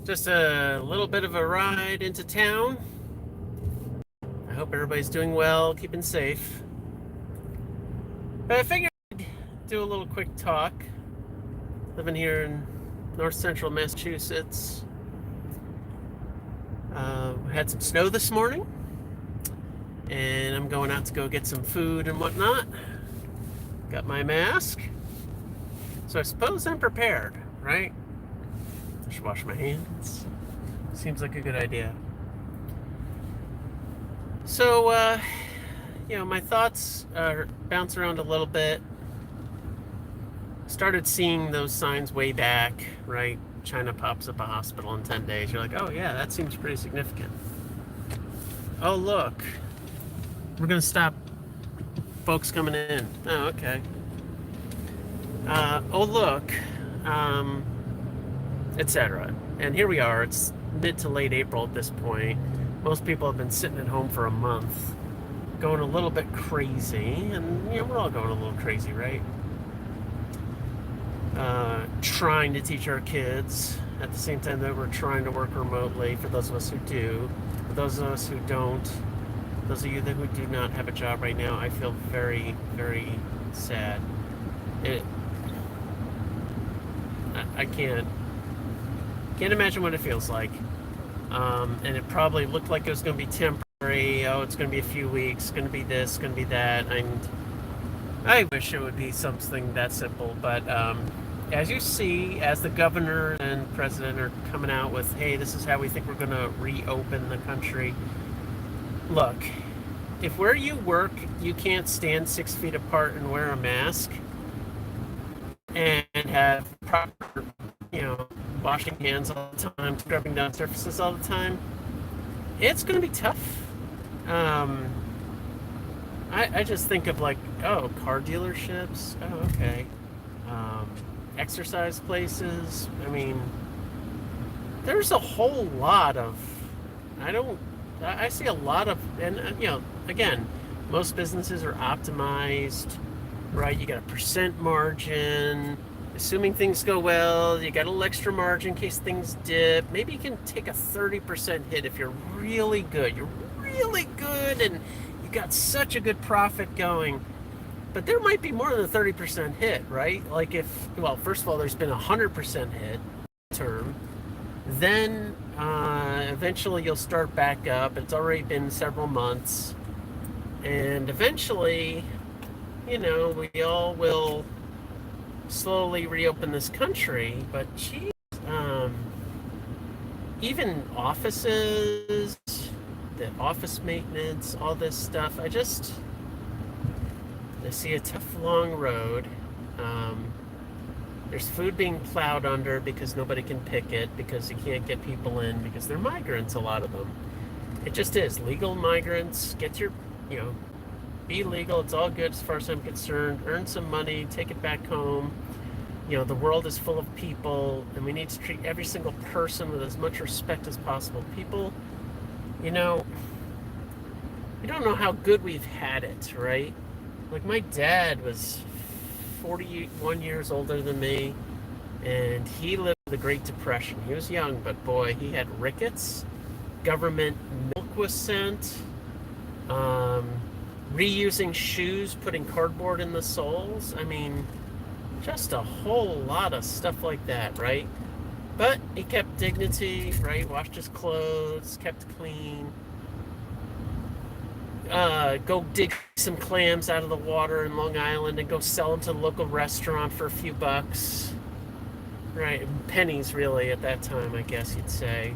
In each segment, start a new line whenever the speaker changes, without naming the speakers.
Just a little bit of a ride into town. I hope everybody's doing well, keeping safe. But I figured I'd do a little quick talk. Living here in north central Massachusetts. We had some snow this morning, and I'm going out to go get some food and whatnot. Got my mask, so I suppose I'm prepared, right? I should wash my hands. Seems like a good idea. So, my thoughts bounce around a little bit. Started seeing those signs way back, right? China pops up a hospital in 10 days. You're like, oh, yeah, that seems pretty significant. Oh, look, we're going to stop folks coming in. Oh, okay. Oh, look, etc. And here we are. It's mid to late April at this point. Most people have been sitting at home for a month, going a little bit crazy, and we're all going a little crazy, right? Trying to teach our kids at the same time that we're trying to work remotely, for those of us who do. For those of us who don't, those of you who do not have a job right now, I feel very, very sad. I can't imagine what it feels like. And it probably looked like it was going to be temporary. Oh, it's going to be a few weeks, going to be this, going to be that. And I wish it would be something that simple. But as you see, as the governor and president are coming out with, hey, this is how we think we're going to reopen the country. Look, if where you work, you can't stand 6 feet apart and wear a mask and have proper, washing hands all the time, scrubbing down surfaces all the time, it's going to be tough. I just think of car dealerships. Oh, okay. Exercise places. I mean, there's a whole lot of, I see a lot of, and again, most businesses are optimized, right? You got a percent margin. Assuming things go well, you got a little extra margin in case things dip. Maybe you can take a 30% hit if you're really good. You're really good and you got such a good profit going. But there might be more than a 30% hit, right? Like first of all, there's been a 100% hit term. Then eventually you'll start back up. It's already been several months. And eventually, we all will slowly reopen this country, but geez, even offices, the office maintenance, all this stuff, I see a tough long road. There's food being plowed under because nobody can pick it, because you can't get people in, because they're migrants, a lot of them. It just is. Legal migrants, get your, be legal. It's all good as far as I'm concerned. Earn some money, take it back home. The world is full of people, and we need to treat every single person with as much respect as possible. People, you don't know how good we've had it, right? Like, my dad was 41 years older than me, and he lived the Great Depression. He was young, but boy, he had rickets. Government milk was sent. Reusing shoes, putting cardboard in the soles. I mean, just a whole lot of stuff like that, right? But he kept dignity, right? Washed his clothes, kept clean. Go dig some clams out of the water in Long Island and go sell them to the local restaurant for a few bucks. Right, pennies really at that time, I guess you'd say.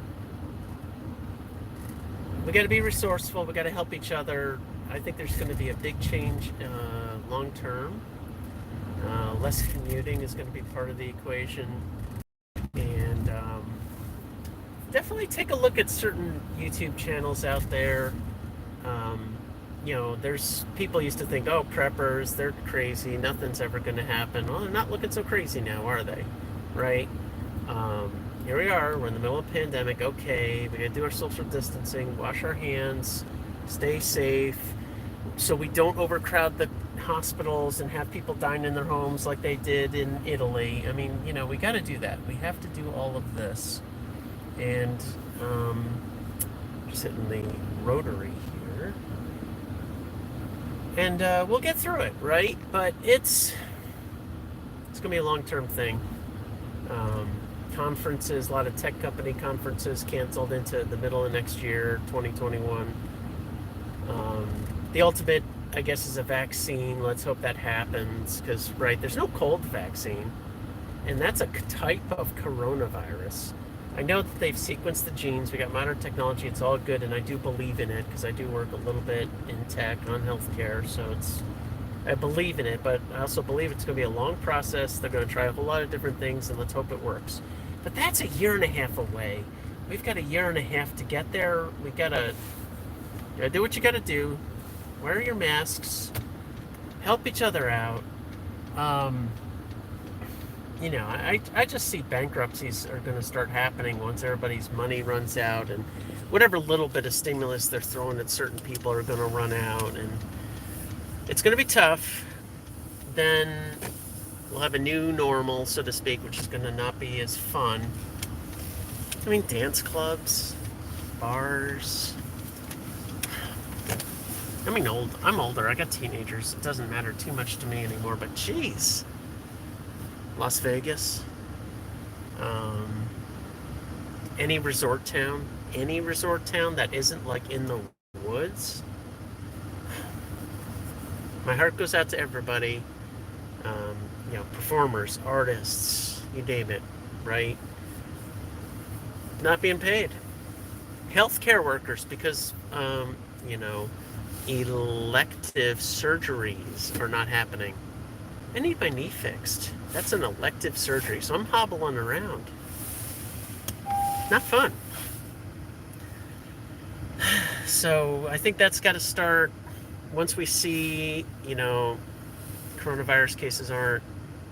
We got to be resourceful. We got to help each other. I think there's going to be a big change long term. Less commuting is going to be part of the equation. And definitely take a look at certain YouTube channels out there. There's people used to think, oh, preppers, they're crazy. Nothing's ever going to happen. Well, they're not looking so crazy now, are they? Right? Here we are. We're in the middle of a pandemic. Okay, we got to do our social distancing, wash our hands, stay safe, so we don't overcrowd the hospitals and have people dying in their homes like they did in Italy. I mean, we got to do that. We have to do all of this. And just hitting the rotary here. And we'll get through it, right? But it's going to be a long-term thing. Conferences, a lot of tech company conferences canceled into the middle of next year, 2021. The ultimate, I guess, is a vaccine. Let's hope that happens because, right, there's no cold vaccine. And that's a type of coronavirus. I know that they've sequenced the genes. We got modern technology. It's all good, and I do believe in it because I do work a little bit in tech on healthcare. So I believe in it, but I also believe it's going to be a long process. They're going to try a whole lot of different things, and let's hope it works. But that's a year and a half away. We've got a year and a half to get there. We gotta do what you gotta do. Wear your masks. Help each other out. I just see bankruptcies are going to start happening once everybody's money runs out, and whatever little bit of stimulus they're throwing at certain people are going to run out, and it's going to be tough. Then we'll have a new normal, so to speak, which is going to not be as fun. I mean, dance clubs, bars. I'm older. I got teenagers. It doesn't matter too much to me anymore, but geez. Las Vegas, any resort town that isn't like in the woods. My heart goes out to everybody, performers, artists, you name it, right? Not being paid. Healthcare workers, because, elective surgeries are not happening. I need my knee fixed. That's an elective surgery, so I'm hobbling around. Not fun. So I think that's got to start once we see, coronavirus cases aren't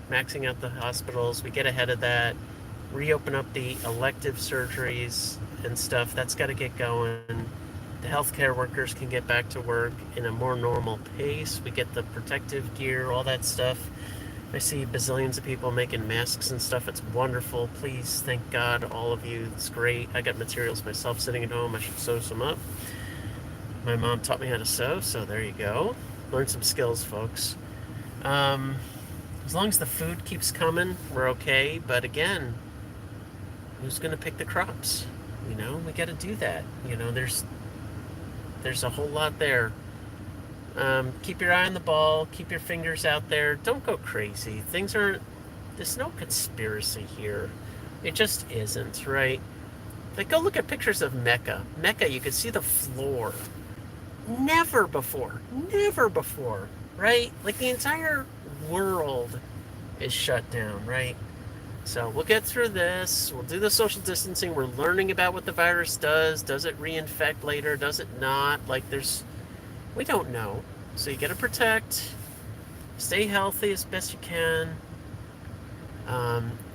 maxing out the hospitals. We get ahead of that, reopen up the elective surgeries and stuff. That's got to get going. The healthcare workers can get back to work in a more normal pace. We get the protective gear, all that stuff. I see bazillions of people making masks and stuff. It's wonderful. Please, thank God, all of you. It's great. I got materials myself sitting at home. I should sew some up. My mom taught me how to sew, so there you go. Learn some skills, folks. As long as the food keeps coming, we're okay. But again, who's going to pick the crops? We got to do that. There's a whole lot there. Keep your eye on the ball. Keep your fingers out there. Don't go crazy. There's no conspiracy here. It just isn't, right? Like, go look at pictures of Mecca. Mecca, you could see the floor. Never before, right? Like, the entire world is shut down, right? So we'll get through this. We'll do the social distancing. We're learning about what the virus does. Does it reinfect later? Does it not? We don't know. So you got to protect. Stay healthy as best you can.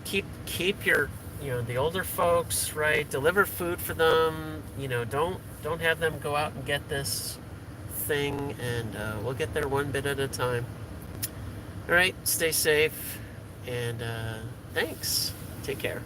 Keep your, the older folks, right? Deliver food for them. Don't have them go out and get this thing, and we'll get there one bit at a time. All right, stay safe, and thanks. Take care.